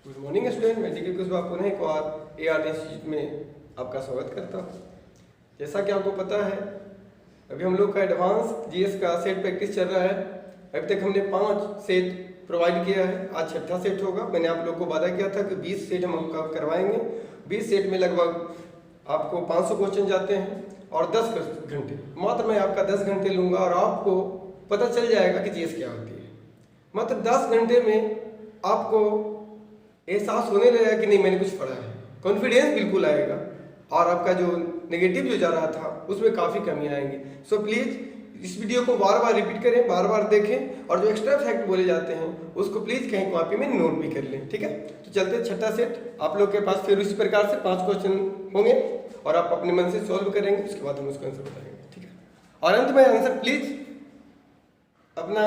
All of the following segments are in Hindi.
गुड मॉर्निंग स्टूडेंट, मेडिकल कुछ बात पुनः एक बार एआर इंस्टीट्यूट में आपका स्वागत करता हूँ। जैसा कि आपको पता है, अभी हम लोग का एडवांस जीएस का सेट प्रैक्टिस चल रहा है। अभी तक हमने 5 सेट प्रोवाइड किया है, आज छठा सेट होगा। मैंने आप लोग को वादा किया था कि 20 सेट हम आपका करवाएंगे। 20 सेट में लगभग आपको 500 क्वेश्चन जाते हैं और 10 घंटे। मात्र मैं आपका 10 घंटे लूँगा और आपको पता चल जाएगा कि जीएस क्या होती है। मात्र 10 घंटे में आपको एहसास होने लगेगा कि नहीं मैंने कुछ पढ़ा है, कॉन्फिडेंस बिल्कुल आएगा और आपका जो नेगेटिव जो जा रहा था उसमें काफ़ी कमी आएंगी। सो प्लीज़ इस वीडियो को बार बार रिपीट करें, बार बार देखें और जो एक्स्ट्रा फैक्ट बोले जाते हैं उसको प्लीज़ कहीं कॉपी में नोट भी कर लें। ठीक है, तो चलते छठा सेट आप लोग के पास फिर उसी प्रकार से 5 क्वेश्चन होंगे और आप अपने मन से सॉल्व करेंगे, उसके बाद हम उसका आंसर बताएंगे। ठीक है, और अंत में आंसर प्लीज़ अपना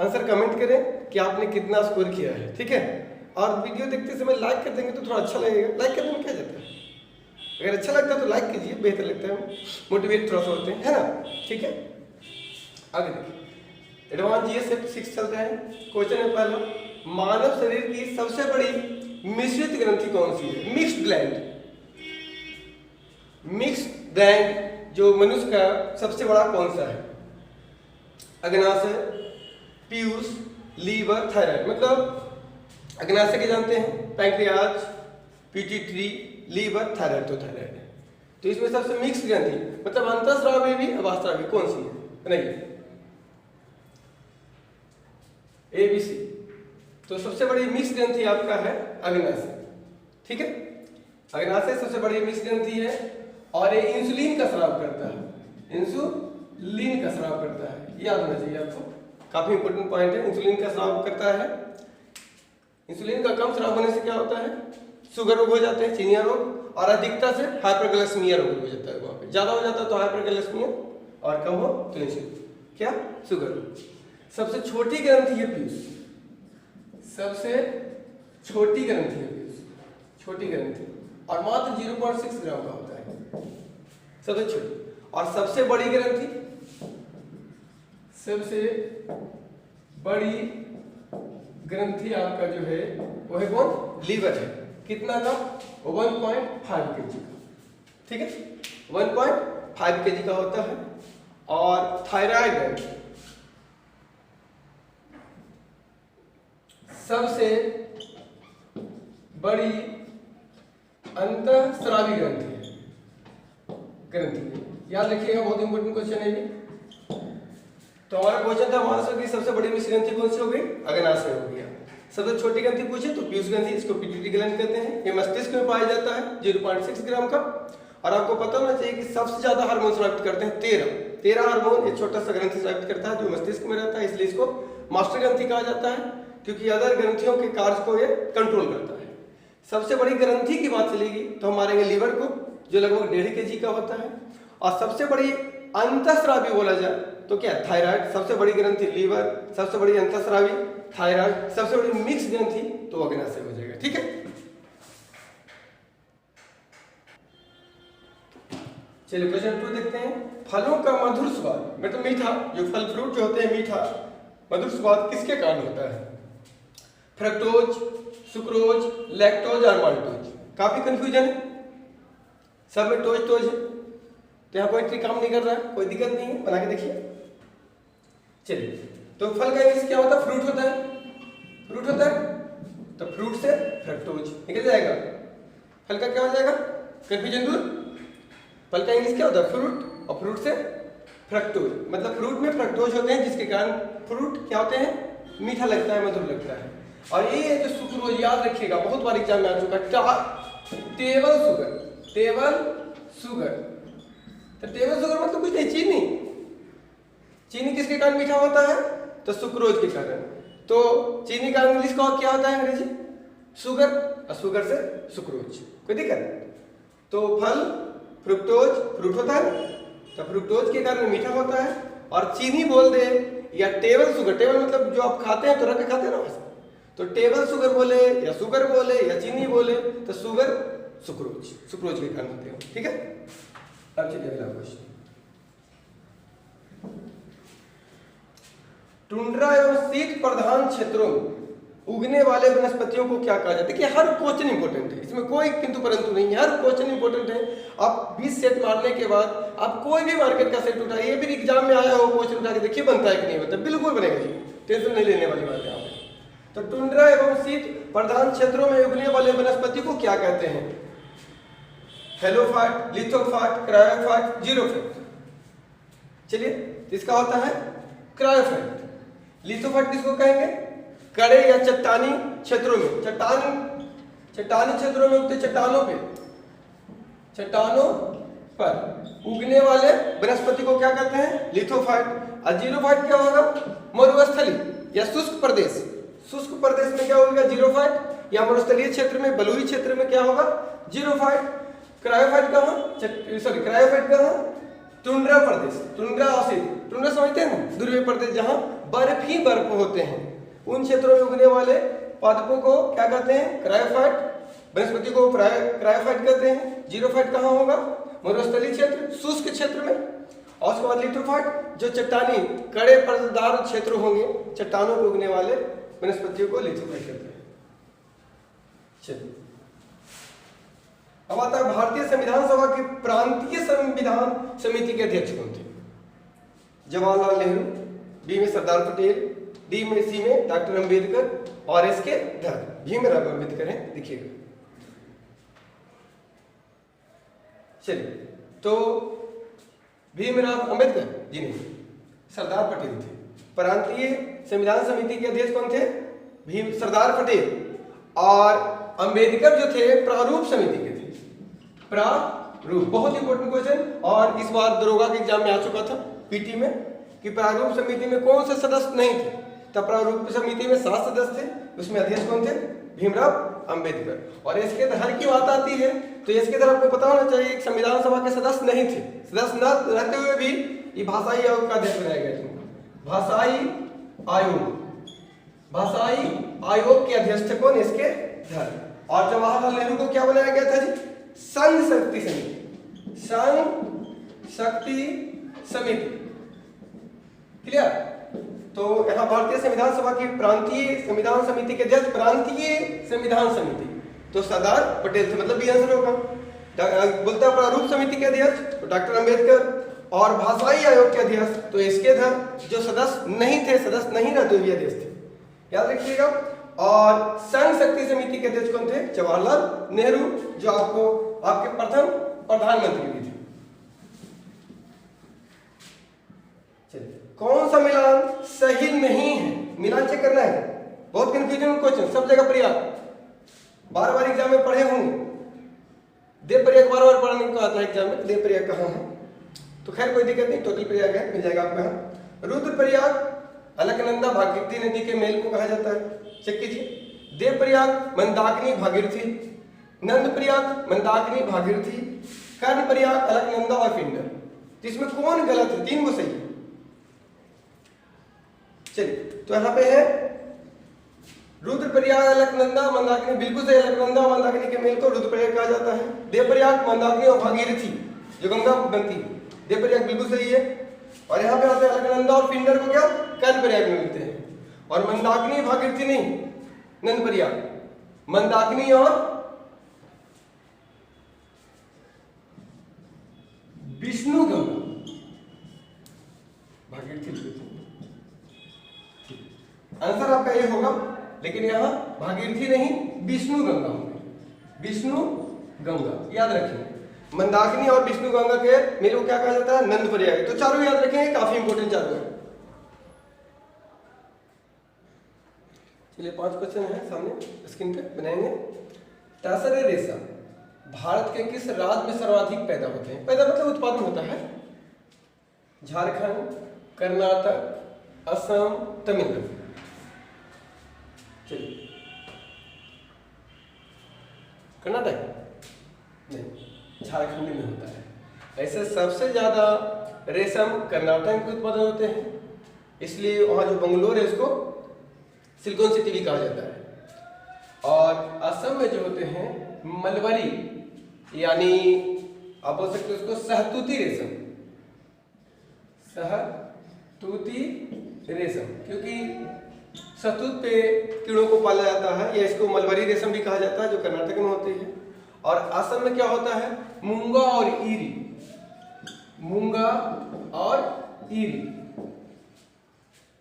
आंसर कमेंट करें कि आपने कितना स्कोर किया है। ठीक है, और वीडियो देखते समय लाइक कर देंगे तो थोड़ा अच्छा लगेगा। लाइक करने में क्या जाता है, अगर अच्छा लगता है तो लाइक कीजिए, बेहतर लगता है, मोटिवेट थोड़ा सा होते हैं, है ना। ठीक है, आगे देखिए, एडवांस जीएस सेट 6 चल रहा है। क्वेश्चन है पहला, मानव शरीर की सबसे बड़ी मिश्रित ग्रंथि कौन सी है? Mixed gland. मिक्स्ड ग्लैंड जो मनुष्य का सबसे बड़ा कौन सा है? अग्नाशय, पीयूष, लीवर, थायराइड। मतलब अग्नाशय के जानते हैं, पैंक्रियाज, पिट्यूटरी, लीवर, थायराइड, तो थायराइड है। तो इसमें सबसे मिक्स ग्रंथि मतलब अंतःस्रावी भी अवास्रावी कौन सी है? नहीं, ए बी सी। तो सबसे बड़ी मिक्स ग्रंथि आपका है अग्नाशय। ठीक है, अग्नाशय सबसे बड़ी मिक्स ग्रंथि है और ये इंसुलिन का स्राव करता है। इंसुलिन का स्राव करता है, याद होना चाहिए आपको, काफी इंपॉर्टेंट पॉइंट है। इंसुलिन का स्राव करता है। इंसुलिन का कम स्राव होने से क्या होता है? शुगर रोग हो जाते हैं, चीनिया रोग, और अधिकता से हाइपरग्लाइसेमिया रोग हो जाता है। वहां पे ज्यादा हो जाता है तो हाइपरग्लाइसेमिया और कम हो तो इंसुलिन, क्या शुगर रोग। सबसे छोटी ग्रंथि है पीयूष। सबसे छोटी ग्रंथि है पीयूष, छोटी ग्रंथि, और मात्र 0.6 ग्राम का होता है, सबसे छोटी। और सबसे बड़ी ग्रंथि, सबसे बड़ी ग्रंथि आपका जो है वो है कौन? लीवर है। कितना का? 1.5 kg का। ठीक है, 1.5 kg का होता है। और थायराइड सबसे बड़ी अंतःस्रावी ग्रंथि है। याद रखिएगा, बहुत इंपॉर्टेंट क्वेश्चन है ये। तो हमारा क्वेश्चन था मानव की सबसे बड़ी मिश्र ग्रंथि कौन सी हो गई? अग्नाशय हो गया। सबसे छोटी ग्रंथि पूछे तो पीयूष ग्रंथि, इसको पिट्यूटरी ग्लैंड कहते हैं। ये मस्तिष्क में पाया जाता है, 0.6 ग्राम का। और आपको पता होना चाहिए कि सबसे ज्यादा हार्मोन स्रावित करते हैं 13 हार्मोन। ये छोटा सा ग्रंथि स्रावित करता है जो मस्तिष्क में रहता है, इसलिए इसको मास्टर ग्रंथि कहा जाता है, क्योंकि अदर ग्रंथियों के कार्य को ये कंट्रोल करता है। सबसे बड़ी ग्रंथि की बात चलेगी तो हम मारेंगे लीवर को, जो लगभग 1.5 kg का होता है। और सबसे बड़ी अंतःस्रावी बोला जाए तो क्या? थायराइड। सबसे बड़ी ग्रंथि लीवर, सबसे बड़ी अंतःस्रावी थायराइड, सबसे बड़ी मिक्स ग्रंथि तो अग्नाशय हो जाएगा। ठीक है, चलिए क्वेश्चन 2 देखते हैं। फलों का मधुर स्वाद मतलब मीठा, जो फल फ्रूट जो होते हैं मीठा मधुर स्वाद किसके कारण होता है? फ्रक्टोज, सुक्रोज, लैक्टोज और माल्टोज। काफी कंफ्यूजन है, सब में टोज टोज है, तो यहाँ कोई ट्रिक काम नहीं कर रहा है, कोई दिक्कत नहीं है, बना के देखिए। चलिए, तो फल का इंग्लिश क्या होता है? फ्रूट होता है। फ्रूट होता है तो फ्रूट से फ्रक्टोज निकल जाएगा। फल का क्या हो जाएगा? कंफ्यूजन दूर। फल का इंग्लिश क्या होता है? फ्रूट, और फ्रूट से फ्रक्टोज। मतलब फ्रूट में फ्रक्टोज होते हैं जिसके कारण फ्रूट क्या होते हैं? मीठा लगता है, मधुर लगता है। और ये जो सुक्रोज, याद रखिएगा, बहुत बार एग्जाम में आ चुका है, टेबल शुगर। टेबल शुगर, तो टेबल शुगर मतलब कुछ नहीं, चीनी। चीनी किसके कारण मीठा होता है? तो सुक्रोज के कारण। तो चीनी का इंग्लिश का क्या होता है अंग्रेजी? शुगर, और शुगर से सुक्रोज। कोई दिक्कत? तो फल फ्रुक्टोज, फ्रूट होता है, तो फ्रुक्टोज के कारण मीठा होता है। और चीनी बोल दे या टेबल शुगर, टेबल मतलब जो आप खाते हैं तो रख के खाते हैं ना, तो टेबल शुगर बोले या शुगर बोले या चीनी बोले तो शुगर सुक्रोज, सुक्रोज के कारण होते हैं। ठीक है, अब चलिए अगला क्वेश्चन। टुंड्रा एवं शीत प्रधान क्षेत्रों में उगने वाले वनस्पतियों को क्या कहा जाता है? कि हर क्वेश्चन इंपॉर्टेंट है, इसमें कोई किंतु परंतु नहीं है, हर क्वेश्चन इंपॉर्टेंट है। आप 20 सेट मारने के बाद आप कोई भी मार्केट का सेट उठाइए, फिर एग्जाम में आया हो क्वेश्चन उठा के देखिए बनता है कि नहीं बनता, बिल्कुल बनेगा जी, टेंशन नहीं लेने वाली बात है यहाँ पे। तो टुंड्रा एवं शीत प्रधान क्षेत्रों में उगने वाले वनस्पति को क्या कहते हैं? Halophyte, lithophyte, cryophyte, xerophyte. चलिए इसका होता है क्रायोफाइट। लिथोफाइट किसको कहेंगे? कड़े या चट्टानी क्षेत्रों में, चट्टानी क्षेत्रों में उगते चट्टानों पर उगने वाले वनस्पति को क्या कहते हैं? लिथोफाइट। और जीरोफाइट क्या होगा? मरुस्थली या शुष्क प्रदेश, शुष्क प्रदेश में क्या होगा? जीरोफाइट। या मरुस्थलीय क्षेत्र में, बलुई क्षेत्र में क्या होगा? जीरोफाइट। क्रायोफाइट कहाँ? टुंड्रा प्रदेश, टुंड्रा और शीत। टुंड्रा समझते हैं ना, ध्रुवीय प्रदेश जहां बर्फ ही बर्फ होते हैं, उन क्षेत्रों में उगने वाले पादपों को क्या कहते हैं? क्रायोफाइट। वनस्पति को क्रायोफाइट कहते हैं। जीरोफाइट कहाँ होगा? मरुस्थलीय क्षेत्र, शुष्क क्षेत्र में। और उसके बाद लिथोफाइट, जो चट्टानी कड़े पर्वतदार क्षेत्र होंगे, चट्टानों पर उगने वाले वनस्पतियों को लिथोफाइट कहते हैं। चलिए अब आता है भारतीय संविधान सभा की प्रांतीय संविधान समिति के अध्यक्ष कौन थे? जवाहरलाल नेहरू, बी में सरदार पटेल, डी में सी में डॉक्टर अंबेडकर और एस के धर। भीमराव अंबेडकर हैं, देखिएगा। चलिए तो भीमराव अंबेडकर जी नहीं, सरदार पटेल थे। प्रांतीय संविधान समिति के अध्यक्ष कौन थे? सरदार पटेल। और अंबेडकर जो थे प्रारूप समिति के थे। प्रारूप बहुत इंपॉर्टेंट क्वेश्चन, और इस बार दरोगा के एग्जाम में आ चुका था पीटी में कि प्रारूप समिति में कौन से सदस्य नहीं थे। तब प्रारूप समिति में 7 सदस्य थे, उसमें अध्यक्ष कौन थे? भीमराव अंबेडकर। और इसके धर की बात आती है तो इसके धर आपको पता होना चाहिए, संविधान सभा के सदस्य नहीं थे, सदस्य न रहते हुए भी ये भाषाई आयोग का अध्यक्ष बनाया गया था। भाषाई आयोग के अध्यक्ष थे कौन? इसके धर। और जवाहरलाल नेहरू को क्या बनाया गया था जी? संघ शक्ति समिति। क्लियर? तो यहाँ भारतीय संविधान सभा की प्रांतीय संविधान समिति के अध्यक्ष प्रांतीय संविधान समिति तो सरदार पटेल थे, मतलब भी आंसर होगा। बोलता प्रारूप समिति के अध्यक्ष तो डॉक्टर अंबेडकर, और भाषाई आयोग के अध्यक्ष तो इसके धर, जो सदस्य नहीं रहते हुए अध्यक्ष थे, याद रखिएगा। और संघ शक्ति समिति के अध्यक्ष कौन थे? जवाहरलाल नेहरू, जो आपके प्रथम प्रधानमंत्री भी थे। चलिए कौन सा मिलान सही नहीं है? मिलान चेक करना है, बहुत कंफ्यूजन क्वेश्चन, सब जगह प्रयाग, बार एग्जाम में पढ़े होंगे। देव प्रयाग बार पढ़ने को आता है एग्जाम में, देव प्रयाग कहाँ है? तो खैर कोई दिक्कत नहीं, टोटल प्रयाग है, मिल जाएगा आपको यहाँ। रुद्र प्रयाग अलकनंदा भागीरथी नदी के मेल को कहा जाता है, चेक कीजिए। देव प्रयाग मंदाकिनी भागीरथी, नंद प्रयाग मंदाकिनी भागीरथी, कर्ण प्रयाग अलकनंदा और पिंडर। तो इसमें कौन गलत है? 3 को सही है। चलिए तो यहाँ पे है रुद्र प्रयाग अलकनंदा मंदाकिनी, बिल्कुल सही। अलकनंदा और मंदाकिनी के मेल को रुद्र प्रयाग कहा जाता है। देव प्रयाग मंदाकिनी और भागीरथी जो गंगा बनती है, देव प्रयाग बिल्कुल सही है। और यहाँ पे आते हैं अलकनंदा और पिंडर को क्या कर्ण प्रयाग में मिलते हैं, और मंदाकिनी भागीरथी नहीं, नंद प्रयाग। मंदाकिनी और विष्णु गंगा भागीरथी, आंसर आपका ये होगा। लेकिन यहाँ भागीरथी नहीं, विष्णु गंगा होंगे, विष्णु गंगा याद रखेंगे। मंदाकिनी और विष्णु गंगा के मेरे को क्या कहा जाता है? नंद प्रयाग। तो चारों याद रखेंगे, काफी इंपोर्टेंट चारों है। चलिए 5 क्वेश्चन है सामने स्क्रीन पे बनाएंगे। टसर रेशा भारत के किस राज्य में सर्वाधिक पैदा होते हैं? पैदा मतलब उत्पादन होता है। झारखंड, कर्नाटक, असम, तमिलनाडु। चलिए कर्नाटक नहीं, झारखंड में होता है। ऐसे सबसे ज्यादा रेशम कर्नाटक के उत्पादन होते हैं, इसलिए वहां जो बंगलोर है उसको सिलिकॉन सिटी भी कहा जाता है। और असम में जो होते हैं मलबरी, यानी आप बोल सकते हो उसको सहतूती रेशम, सहतूती रेशम, क्योंकि शहतूत पे कीड़ों को पाला जाता है, या इसको मलबरी रेशम भी कहा जाता है, जो कर्नाटक में होती है। और असम में क्या होता है, मूंगा और ईरी, मूंगा और ईरी।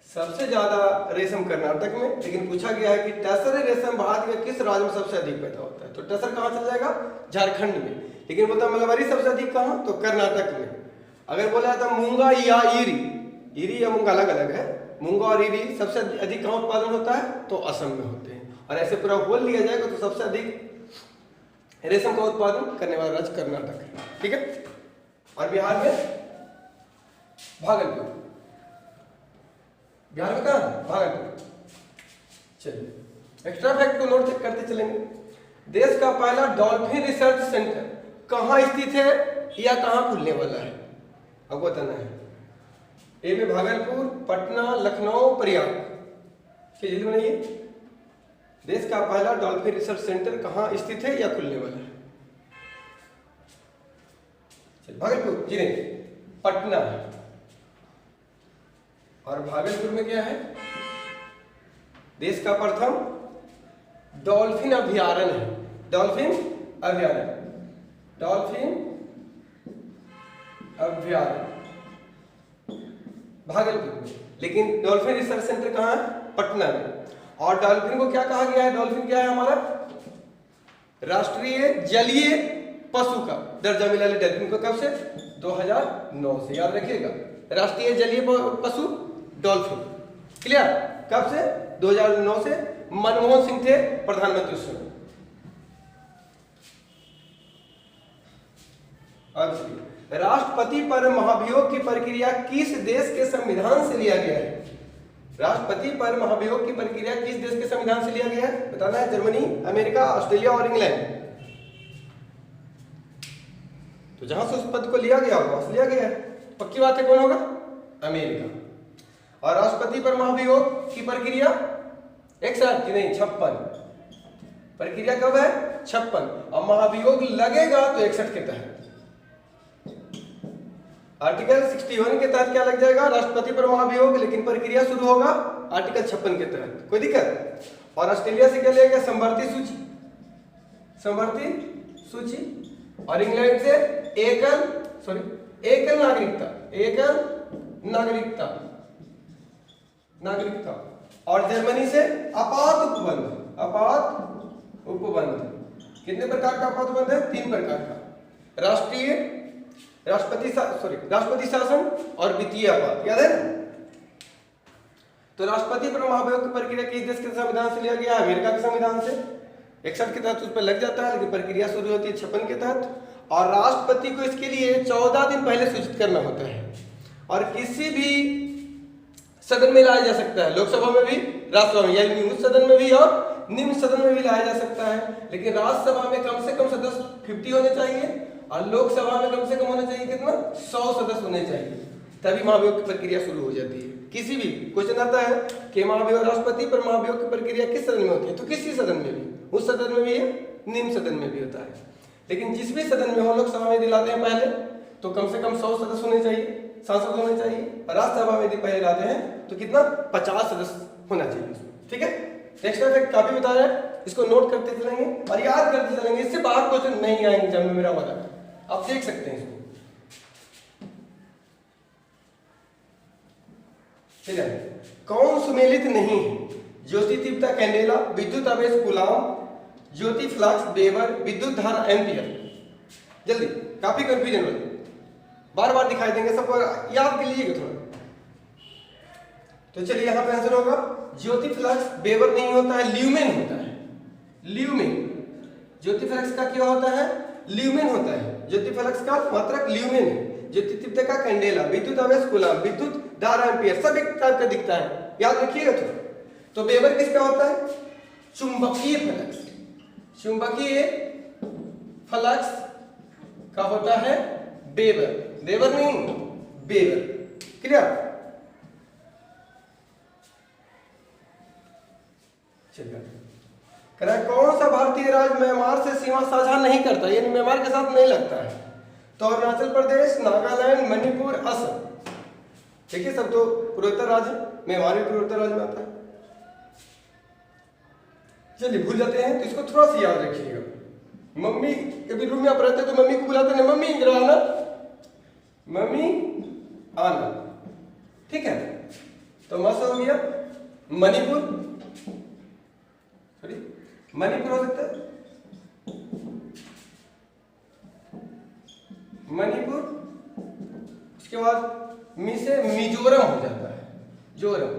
सबसे ज्यादा रेशम कर्नाटक में, लेकिन पूछा गया है कि टसर रेशम भारत के किस राज्य में सबसे अधिक पैदा होता है, तो टसर कहाँ चल जाएगा, झारखंड में। लेकिन बोलता मलबरी सबसे अधिक कहाँ, तो कर्नाटक में। अगर बोला था मूंगा या ईरी, ईरी या मूंगा अलग अलग है, मूंगा और ईरी सबसे अधिक कहाँ उत्पादन होता है, तो असम में होते हैं। और ऐसे पूरा बोल लिया जाएगा तो सबसे अधिक रेशम का उत्पादन करने वाला राज्य कर्नाटक है, ठीक है। और बिहार में भागलपुर, बिहार में कहाँ, भागलपुर। चलिए एक्स्ट्रा फैक्ट को नोट करते चलेंगे। देश का पहला डॉल्फिन रिसर्च सेंटर कहाँ स्थित है या कहाँ खुलने वाला है, आपको बताना है। ए में भागलपुर, पटना, लखनऊ, प्रयाग, जल्दी बनाइए। देश का पहला डॉल्फिन रिसर्च सेंटर कहाँ स्थित है या खुलने वाला है, भागलपुर जी नहीं, पटना है। और भागलपुर में क्या है, देश का प्रथम डॉल्फिन अभयारण्य है, डॉल्फिन अभयारण्य, डॉल्फिन अभयारण्य भागलपुर में। लेकिन डॉल्फिन रिसर्च सेंटर कहाँ है, पटना में। और डॉल्फिन को क्या कहा गया है, डॉल्फिन क्या है हमारा राष्ट्रीय जलीय पशु का दर्जा मिला है डॉल्फिन को, कब से, 2009 से, याद रखिएगा। राष्ट्रीय जलीय पशु डॉल्फिन, क्लियर, कब से, 2009 से। मनमोहन सिंह थे प्रधानमंत्री उस समय। राष्ट्रपति पर महाभियोग की प्रक्रिया किस देश के संविधान से लिया गया है, राष्ट्रपति पर महाभियोग की प्रक्रिया किस देश के संविधान से लिया गया है, बताना है। जर्मनी, अमेरिका, ऑस्ट्रेलिया और इंग्लैंड। तो जहां से उस पद को लिया गया होगा, लिया गया है, पक्की बात है, कौन होगा, अमेरिका। और राष्ट्रपति पर महाभियोग की प्रक्रिया 61 की नहीं 56, प्रक्रिया कब है, 56, और महाभियोग लगेगा तो 61 के तहत। आर्टिकल 61 के तहत क्या लग जाएगा, राष्ट्रपति पर महाभियोग, लेकिन प्रक्रिया शुरू होगा आर्टिकल 56 के तहत, कोई दिक्कत। और ऑस्ट्रेलिया से क्या लिया समवर्ती सूची, समवर्ती सूची। और इंग्लैंड से एकल नागरिकता, एकल नागरिकता, नागरिकता। और जर्मनी से आपात उपबंध, आपात उपबंध। कितने प्रकार का आपात उपबंध है, 3 प्रकार का, राष्ट्रपति शासन और वित्तीय आपात, याद है ना। तो राष्ट्रपति पर महाभियोग की प्रक्रिया किस देश के संविधान से लिया गया, अमेरिका के संविधान से। 61 के तहत उस पर लग जाता है, लेकिन प्रक्रिया शुरू होती है 56 के तहत। और राष्ट्रपति को इसके लिए 14 दिन पहले सूचित करना होता है। और किसी भी सदन में लाया जा सकता है, लोकसभा में भी, राज्यसभा में, यानी उच्च सदन में भी और निम्न सदन में भी लाया जा सकता है। लेकिन राज्यसभा में कम से कम सदस्य 50 होने चाहिए, और लोकसभा में कम से कम होना चाहिए कितना, 100 सदस्य होने चाहिए, तभी महाभियोग की प्रक्रिया शुरू हो जाती है। किसी भी क्वेश्चन आता है कि महाभियोग, राष्ट्रपति पर महाभियोग की प्रक्रिया किस सदन में होती है, तो किसी सदन में भी, उस सदन में भी है, निम्न सदन में भी होता है। लेकिन जिस भी सदन में हो, लोकसभा में दिलाते हैं पहले, तो कम से कम 100 सदस्य होने चाहिए, सांसद होने चाहिए। और राज्यसभा में यदि पहले लाते हैं तो कितना, 50 सदस्य होना चाहिए, ठीक है। एक्स्ट्रा फैक्ट काफी बताया है, इसको नोट करते चलेंगे और याद करते चलेंगे, इससे बाहर क्वेश्चन नहीं आएंगे एग्जाम में, मेरा वादा, आप देख सकते हैं इसको। ठीक है, कौन सुमेलित नहीं है, ज्योति तीव्रता कैंडेला, विद्युत आवेश कूलाम, ज्योति फ्लक्स वेबर, विद्युत धारा एम्पियर। जल्दी, काफी कंफ्यूजन हो, बार बार दिखाई देंगे, सबको याद कर लीजिएगा थोड़ा। तो चलिए यहां पे आंसर होगा ज्योति फ्लक्स वेबर नहीं होता है, ल्यूमेन होता है, ल्यूमेन। ज्योति फ्लक्स का क्या होता है, ल्यूमेन होता है। ज्योति फ्लक्स का मात्रक ल्यूमेन है। ज्योति तीव्रता का कैंडेला, विद्युत आवेश कूलाम, विद्युत धारा एम्पियर, सब एक टाइप का दिखता है, याद रखिएगा थोड़ा। तो वेबर किसका होता है, चुंबकीय फ्लक्स, चुंबकीय फ्लक्स का होता है वेबर, वेबर नहीं वेबर, क्लियर। चलिए, कौन सा भारतीय राज्य म्यांमार से सीमा साझा नहीं करता, यानी म्यांमार के साथ नहीं लगता है, तो अरुणाचल प्रदेश, नागालैंड, मणिपुर, असम। देखिए सब तो पूर्वोत्तर राज्य, म्यांमार भी पूर्वोत्तर राज्य में आता है। चलिए भूल जाते हैं तो इसको थोड़ा सा याद रखिएगा। मम्मी कभी रूम में आप रहते हैं तो मम्मी को बुलाते हैं, मम्मी इधर आना, मम्मी आना, ठीक है। तो मसा हो गया मणिपुर, सॉरी मणिपुर हो सकता है, मणिपुर। उसके बाद मी से मिजोरम हो जाता है, जोरम।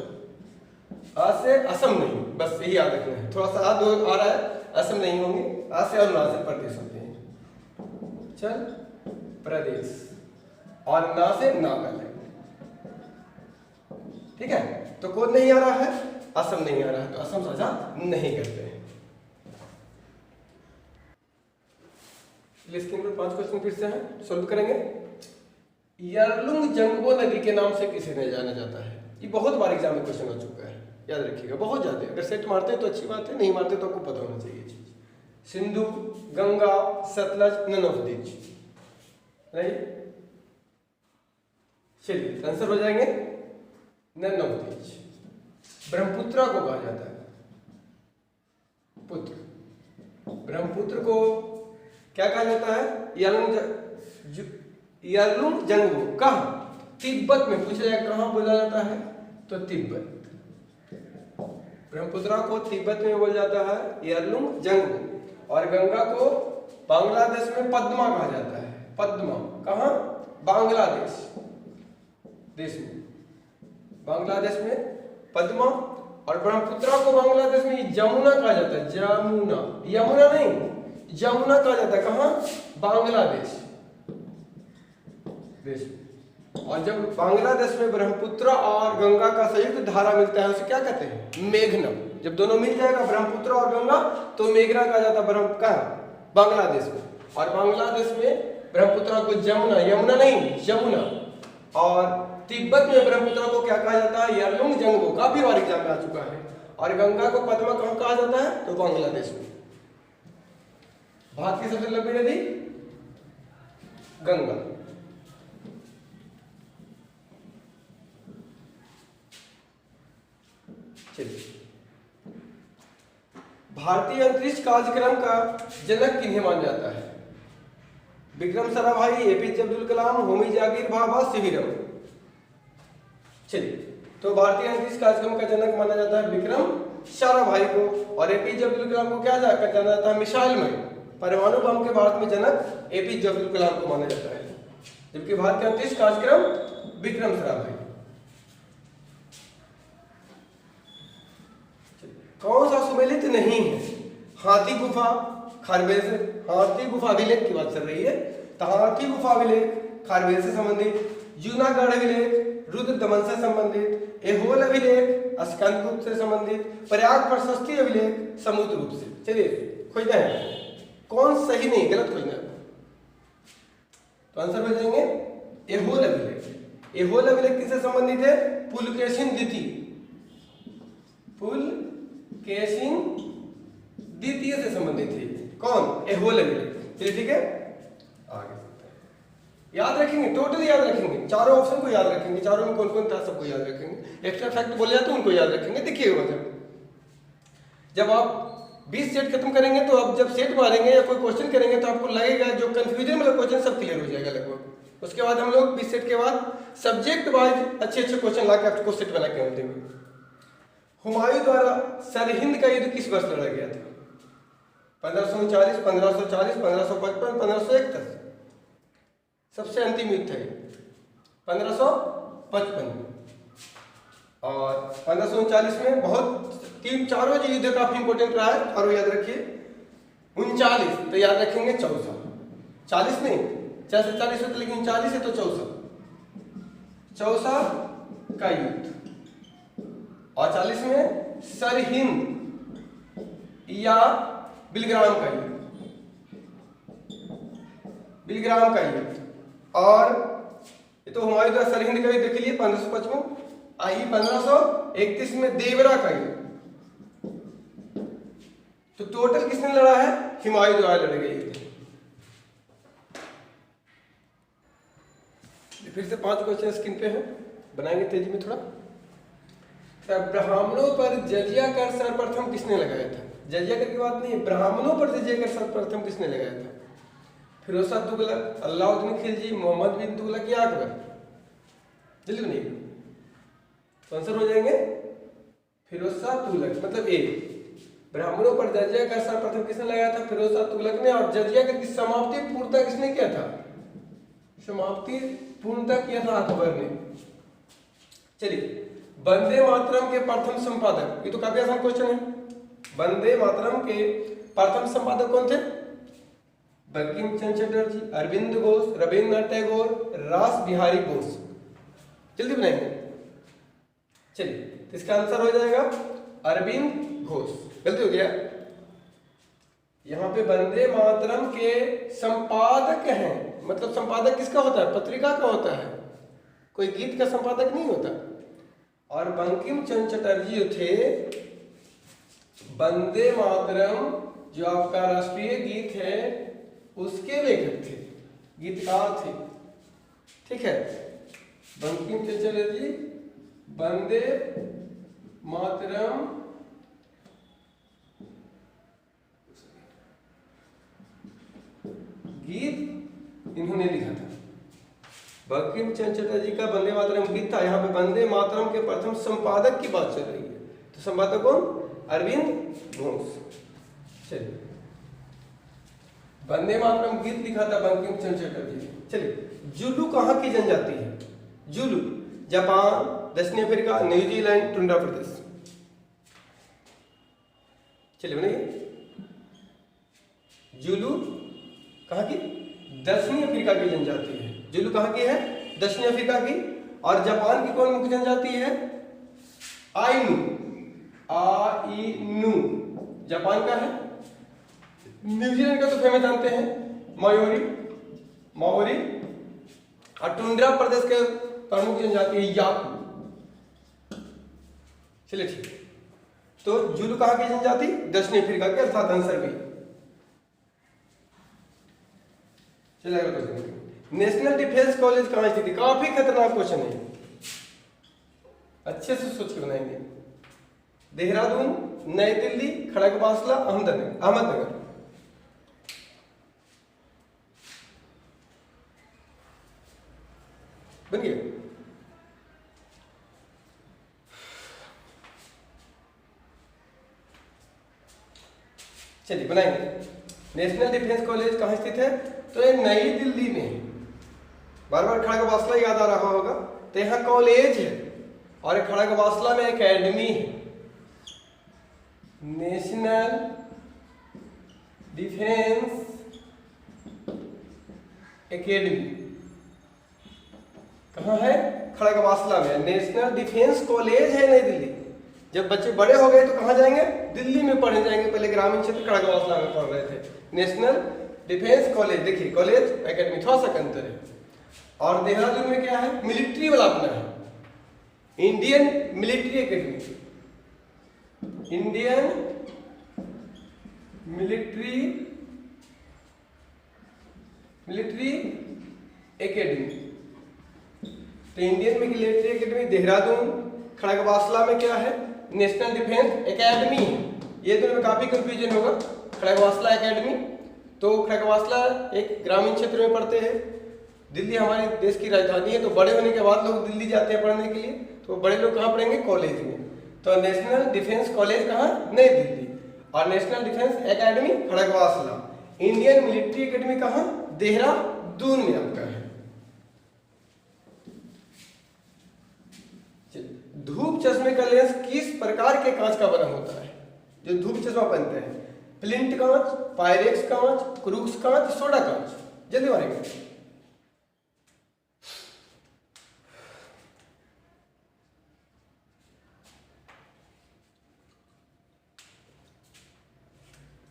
आज से असम नहीं, बस यही याद रखना है। थोड़ा सा आ रहा है, असम नहीं होंगे, आज से अरुणाचल प्रदेश होते हैं। चल प्रदेश, और ना से नागालैंड, ठीक है। तो कौन नहीं आ रहा है? असम नहीं आ रहा है, तो असम साझा नहीं करते हैं। स्क्रीन पर 5 क्वेश्चन फिर से हैं, सोल्व करेंगे। यारलुंग जंगबो नदी के नाम से किसे नहीं जाना जाता है? ये बहुत बार एग्जाम में क्वेश्चन हो चुका है, याद रखिएगा, बहुत ज्यादा। अगर सेट मारते हैं तो अच्छी बात है, नहीं मारते तो आपको पता होना चाहिए चीज। Sindhu, Ganga, Satluj, none of these, right. चलिए आंसर हो जाएंगे नन ऑफ दीज। ब्रह्मपुत्र को कहा जाता है पुत्र। ब्रह्मपुत्र को क्या कहा जाता है? यारलुंग जंगबो। कहाँ? तिब्बत में। पूछा जाए कहाँ बोला जाता है, तो तिब्बत। ब्रह्मपुत्र को तिब्बत में बोला जाता है यारलुंग जंगबो। और गंगा को बांग्लादेश में पद्मा कहा जाता है, पद्मा। कहाँ? बांग्लादेश देश में, बांग्लादेश में पद्मा। और ब्रह्मपुत्र को बांग्लादेश में जमुना कहा जाता है, जमुना, यमुना नहीं, जमुना कहा जाता है। कहाँ? बांग्लादेश देश में। और जब बांग्लादेश में ब्रह्मपुत्र और गंगा का संयुक्त धारा मिलता है, उसे क्या कहते हैं? मेघना। जब दोनों मिल जाएगा ब्रह्मपुत्र और गंगा, तो मेघना कहा जाता है। कहाँ? बांग्लादेश में। और बांग्लादेश में ब्रह्मपुत्र को जमुना, यमुना नहीं, जमुना। और तिब्बत में ब्रह्मपुत्र को क्या कहा जाता है? यारलुंग जंगबो। काफी बार एग्जाम में आ चुका है। और गंगा को पद्मा कहाँ कहा जाता है? तो बांग्लादेश में। भारत की सबसे लंबी नदी गंगा। चलिए, भारतीय अंतरिक्ष कार्यक्रम का जनक किन्हें माना जाता है? विक्रम साराभाई, एपीजे अब्दुल कलाम, होमी जागीर भाभा, सीवी रमन। चलिए, तो भारतीय अंतरिक्ष कार्यक्रम का जनक माना जाता है विक्रम साराभाई को। और एपीजे अब्दुल कलाम को क्या जाना जाता है? मिसाइल मैन, परमाणु बम के भारत में जनक एपीजे अब्दुल कलाम को माना जाता है। जबकि भारत का अंतरिक्ष कार्यक्रम विक्रम साराभाई। कौन सा सुमेलित नहीं है? हाथी गुफा, खारवेल से, हाथी गुफा अभिलेख की बात चल रही है, तो हाथी गुफा अभिलेख खारवेल से संबंधित, जूनागढ़ अभिलेख रुद्र दमन से संबंधित, एहोल अभिलेख स्कंदगुप्त से संबंधित, प्रयाग प्रशस्ति अभिलेख समुद्रगुप्त से। चलिए खोजना है, कौन सही नहीं, गलत खोजना है। तो आंसर हो जाएंगे एहोल अभिलेख। एहोल अभिलेख किससे संबंधित है? पुलकेशिन द्वितीय, पुलकेशिन द्वितीय से संबंधित है। कौन? एहोल अभिलेख। चलिए ठीक है, आगे याद रखेंगे, टोटल याद रखेंगे, चारों ऑप्शन को याद रखेंगे, चारों में कौन कौन था सबको याद रखेंगे। एक्स्ट्रा फैक्ट बोले जाते हैं उनको याद रखेंगे। देखिएगा जब आप 20 सेट खत्म करेंगे तो आप जब सेट मारेंगे या कोई क्वेश्चन करेंगे तो आपको लगेगा जो कंफ्यूजन वाला क्वेश्चन सब क्लियर हो जाएगा लगभग। उसके बाद हम लोग 20 सेट के बाद सब्जेक्ट वाइज अच्छे अच्छे क्वेश्चन ला के आपको सेट बना के हम देंगे। हुमायूं द्वारा सरहिंद का युद्ध किस वर्ष लड़ा गया था? 1539, 1540, 1555, 1571। सबसे अंतिम युद्ध है 1555। और 1539 में बहुत चारों जो युद्ध काफी इंपोर्टेंट रहा है, और याद रखिए 39, तो याद रखेंगे 14, 40 नहीं, 40 होता लेकिन 39 है तो 14 का युद्ध। और 40 में सरहिंद या बिलग्राम का युद्ध, बिलग्राम का युद्ध। और ये तो हुमायूं द्वारा सरहिंद का युद्ध के लिए 1555। आई 1531 में देवरा का युद्ध। तो टोटल किसने लड़ा है? हुमायूं द्वारा लड़े गए युद्ध। फिर से 5 क्वेश्चन स्क्रीन पे है, बनाएंगे तेजी में थोड़ा। ब्राह्मणों पर जजिया कर सर्वप्रथम किसने लगाया था? जजिया कर की बात नहीं है, ब्राह्मणों पर जजिया कर सर्वप्रथम किसने लगाया था? फिरोज शाह तुगलक, अलाउद्दीन खिलजी, मोहम्मद बिन तुगलक या अकबर? जल्दी नहीं तो आंसर हो जाएंगे फिरोज शाह तुगलक, मतलब ए। ब्राह्मणों पर जजिया कर सर्वप्रथम किसने लगाया था? फिरोज शाह तुगलक ने। और जजिया कर की समाप्ति पूर्णता किसने किया था? समाप्ति पूर्णता किया था अकबर ने। चलिए, वंदे मातरम के प्रथम संपादक, ये तो काफी आसान क्वेश्चन है। वंदे मातरम के प्रथम संपादक कौन थे? बंकिम चंद्र चटर्जी, अरविंद घोष, रविन्द्रनाथ टैगोर, रास बिहारी बोस। जल्दी बनाएंगे। चलिए, तो इसका आंसर हो जाएगा अरविंद घोष। गलती हो गया, यहां पे वंदे मातरम के संपादक हैं, मतलब संपादक किसका होता है? पत्रिका का होता है, कोई गीत का संपादक नहीं होता। और बंकिम चंद्र चटर्जी जो थे, वंदे मातरम जो आपका राष्ट्रीय गीत है उसके लेखक थे, गीतकार थे। ठीक है, बंकिम चंद्र चटर्जी वंदे मातरम गीत इन्होंने लिखा था। बंकिम चंद्र चटर्जी का वंदे मातरम गीत था। यहाँ पे वंदे मातरम के प्रथम संपादक की बात चल रही है, तो संपादक कौन? अरविंद घोष। चलिए, वंदे मातरम गीत लिखा था बंकिम चंद्र चटर्जी ने। चलिए, जुलू कहाँ की जनजाति है? जुलू जापान, दक्षिण अफ्रीका, न्यूजीलैंड, टुंड्रा प्रदेश। चलिए बनाइए। जुलू कहाँ की? दक्षिणी अफ्रीका की जनजाति है। जुलू कहाँ की है? दक्षिण अफ्रीका की। और जापान की कौन मुख्य जनजाति है? आइनू, आइनू जापान का है। न्यूजीलैंड का तो फेमस जानते हैं, माओरी, माओरी। और टुंड्रा प्रदेश के प्रमुख जनजाति है याकू। चलिए ठीक, तो जुलू कहाँ की जनजाति? दक्षिण अफ्रीका के, अर्थात आंसर भी। चलिए, नेशनल डिफेंस कॉलेज कहाँ स्थित है? काफी खतरनाक क्वेश्चन है, अच्छे से सोच के बनाएंगे। देहरादून, नई दिल्ली, खड़गवासला, अहमदनगर। बन गया। चलिए बनाएंगे। नेशनल डिफेंस कॉलेज कहाँ स्थित है? तो ये नई दिल्ली में है। बार बार खड़गवासला याद आ रहा होगा, तो यहाँ कॉलेज है और खड़गवासला में एकेडमी है, नेशनल डिफेंस एकेडमी। कहाँ है? खड़गवासला में। नेशनल डिफेंस कॉलेज है नई दिल्ली। जब बच्चे बड़े हो गए तो कहाँ जाएंगे? दिल्ली में पढ़ने जाएंगे, पहले ग्रामीण क्षेत्र खड़गवासला में पढ़ रहे थे। नेशनल डिफेंस कॉलेज, देखिए कॉलेज एकेडमी थोड़ा सा अंतर है। और देहरादून में क्या है? मिलिट्री वाला अपना है, Indian Military Academy, Indian Military Academy. तो Indian Military Academy Dehradun, Khadakwasla में क्या है? नेशनल डिफेंस एकेडमी है। ये दोनों में काफी कंफ्यूजन होगा। खड़गवासला एकेडमी, तो खड़गवासला एक ग्रामीण क्षेत्र में पड़ते हैं। दिल्ली हमारे देश की राजधानी है, तो बड़े होने के बाद लोग दिल्ली जाते हैं पढ़ने के लिए, तो बड़े लोग कहाँ पढ़ेंगे? कॉलेज में। तो नेशनल डिफेंस कॉलेज कहाँ? नई दिल्ली। और national defence academy Khadakwasla. Indian Military academy कहाँ? देहरादून में आपका है। धूप चश्मे का लेंस किस प्रकार के कांच का बना होता है? जो धूप चश्मा पहनते हैं, फ्लिंट कांच, पायरेक्स कांच, क्रूक्स कांच, सोडा कांच। जल्दी मारेंगे।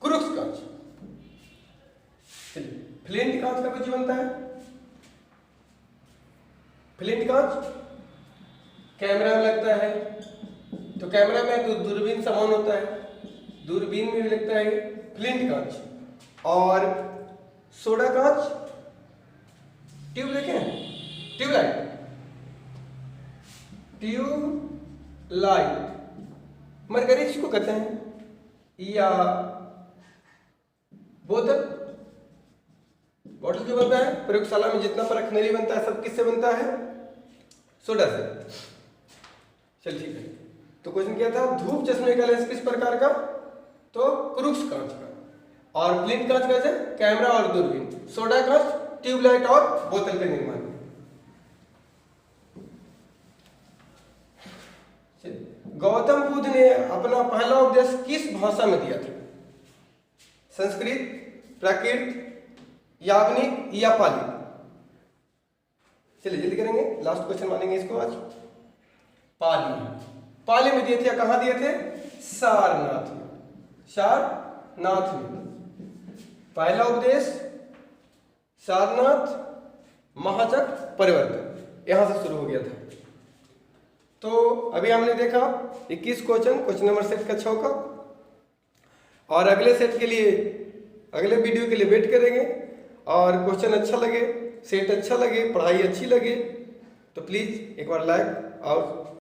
क्रूक्स कांच। चलिए, फ्लिंट कांच का कुछ बनता है? फ्लिंट कांच कैमरा में लगता है, तो कैमरा में तो दूरबीन समान होता है, दूरबीन में भी लगता है फ्लिंट कांच। और सोडा कांच ट्यूब देखे हैं? ट्यूबलाइट, ट्यूबलाइट मरकरी जिसको कहते हैं, या बोतल। बॉटल जो बनता है प्रयोगशाला में जितना परखनरी बनता है सब किससे बनता है? सोडा से। चल ठीक है, तो क्वेश्चन क्या था? धूप चश्मे का लेंस किस प्रकार का? तो क्रूक्स कांच का। और फ्लिंट कांच कैसे? कैमरा और दूरबीन। सोडा कांच ट्यूबलाइट और बोतल के निर्माण में। गौतम बुद्ध ने अपना पहला उपदेश किस भाषा में दिया था? संस्कृत, प्राकृत, यावनिक या पाली? चलिए जल्दी करेंगे, लास्ट क्वेश्चन मानेंगे इसको आज। पाली। पाली में दिए थे, कहां दिए थे? सारनाथ में। सारनाथ में पहला उपदेश सारनाथ महाचक परिवर्तन, यहां से शुरू हो गया था। तो अभी हमने देखा 21 क्वेश्चन नंबर सेट का 6 का, और अगले सेट के लिए, अगले वीडियो के लिए वेट करेंगे। और क्वेश्चन अच्छा लगे, सेट अच्छा लगे, पढ़ाई अच्छी लगे तो प्लीज़ एक बार लाइक और